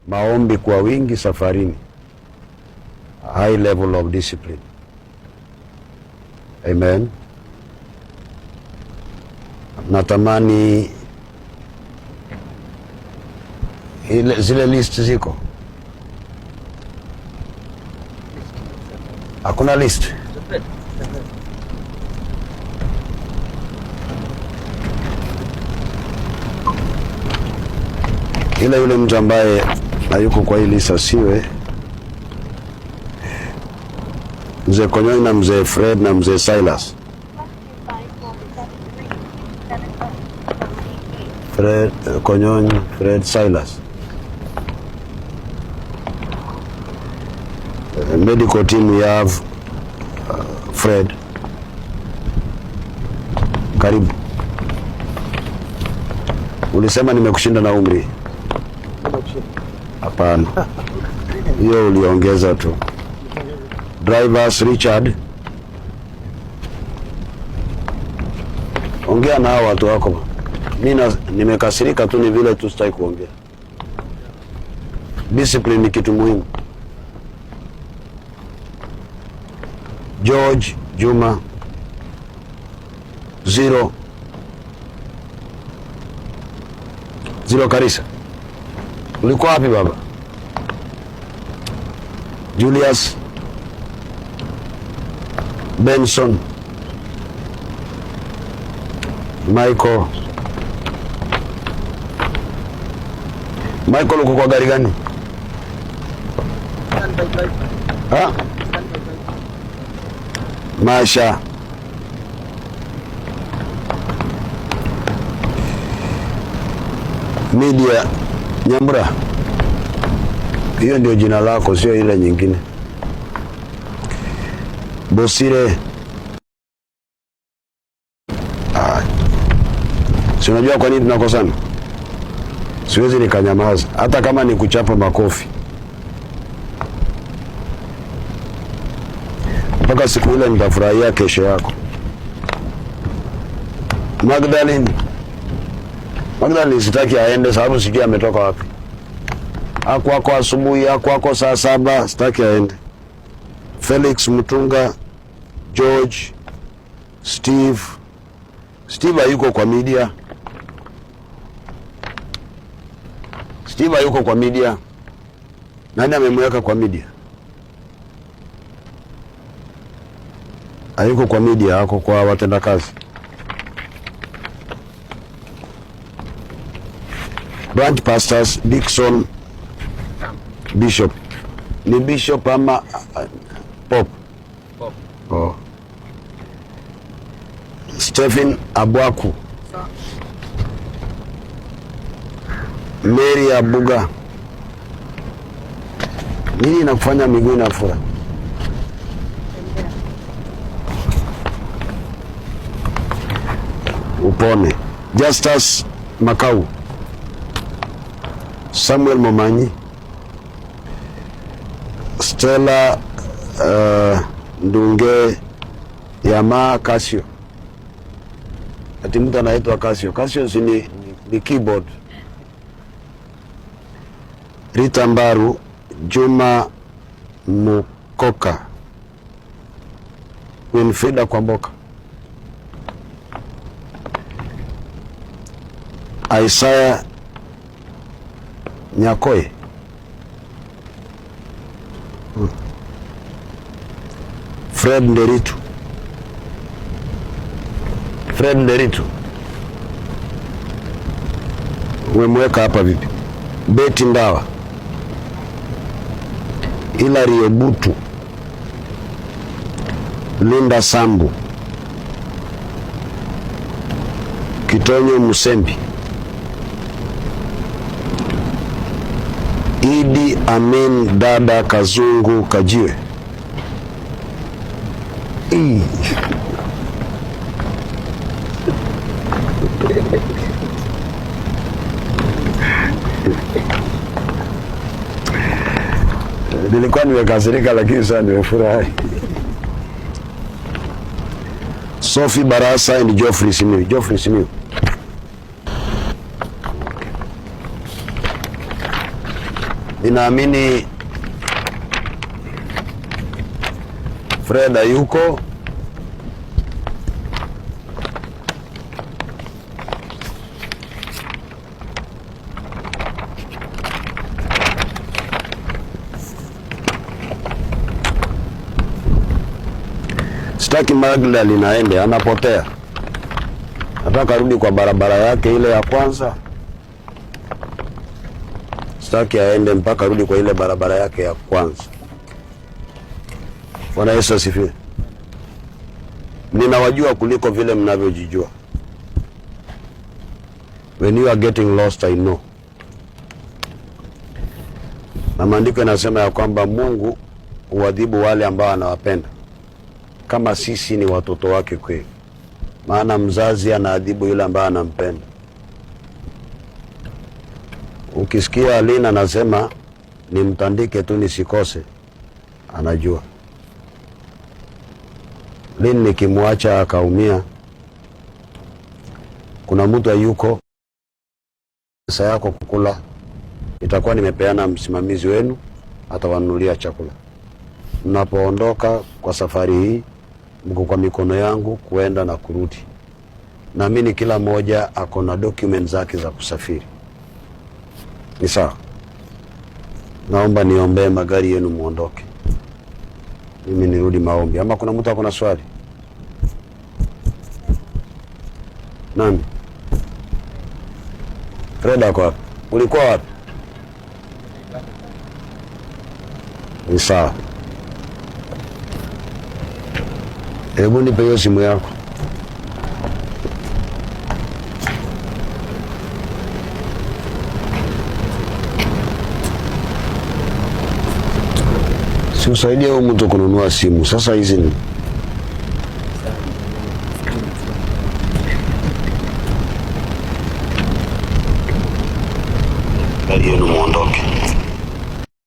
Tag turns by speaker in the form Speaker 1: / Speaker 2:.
Speaker 1: maombi kwa wingi safarini, high level of discipline. Amen. Natamani zile list ziko. Hakuna list. Yule mtu ambaye hayuko kwa hii list asiwe Mzee Konyonyi na Mzee Fred na Mzee Silas. Fred Konyonyi, Fred, Silas. Medical team we have Fred. Karibu. Ulisema nimekushinda na umri. Hapana. Hiyo uliongeza tu. Drivers Richard. Ongea na hao watu wako. Mimi nimekasirika tu, ni vile tu sitaki kuongea. Discipline ni kitu muhimu. George Juma 0 Karisa. Ulikuwa wapi baba? Julius Benson Michael uko kwa gari gani? Ha? Masha. Media Nyambura. Hiyo ndio jina lako, sio ile nyingine. Bosire. Si unajua kwa nini tunakosana? Siwezi nikanyamaza hata kama ni kuchapa makofi. Mpaka siku ile nitafurahia kesho yako. Magdalene sitaki aende sababu sijui ametoka wapi. Hakuwako asubuhi, hakuwako saa 7, sitaki aende. Felix Mutunga, George, Steve hayuko kwa media. Steve hayuko kwa media. Nani amemweka kwa media? Hayuko kwa media, hako kwa watendakazi. Branch pastors Dickson Bishop. Ni Bishop ama Pop? Oh. Stephen Abwaku. Mary Abuga. Nini nakufanya miguu inafura? Upone. Justus Makau. Samuel Momanyi. Stella Ndunge Yama Casio. Ati mtu anaitwa Casio. Casio ni keyboard. Rita Mbaru, Juma Mukoka, Winfrida Kwamboka, Isaiah Nyakoe, Fred Nderitu. Umemweka hapa vipi? Betty Ndawa, Hilary Obutu, Linda Sambu, Kitonyo Musembi, Idi Amin Dada Kazungu Kajiwe. Nilikuwa nimekasirika lakini sasa nimefurahi. Sophie Barasa and Geoffrey Simiyu. Ninaamini Freda yuko. Sitaki Magda linaende, anapotea. Nataka rudi kwa barabara yake ile ya kwanza. Sitaki aende mpaka rudi kwa ile barabara yake ya kwanza. Bwana Yesu asifiwe. Ninawajua kuliko vile mnavyojijua. When you are getting lost, I know. Na maandiko yanasema ya kwamba Mungu huadhibu wale ambao anawapenda, kama sisi ni watoto wake kweli. Maana mzazi anaadhibu yule ambaye anampenda. Ukisikia Alina anasema nimtandike tu nisikose, anajua. Lini nikimwacha akaumia, kuna mtu ayuko pesa yako kukula, itakuwa nimepeana msimamizi wenu, atawanunulia chakula. Mnapoondoka kwa safari hii, mko kwa mikono yangu kuenda na kurudi. Naamini kila moja ako na document zake za kusafiri. Ni sawa? Naomba niombee magari yenu muondoke, mimi nirudi maombi. Ama kuna mtu ako na swali? Nani? Freda kwa wapi? Ulikuwa wapi? Ni sawa. Hebu nipe hiyo simu yako. Si usaidie huyu mtu kununua simu. Sasa hizi ni gari yenu muondoke.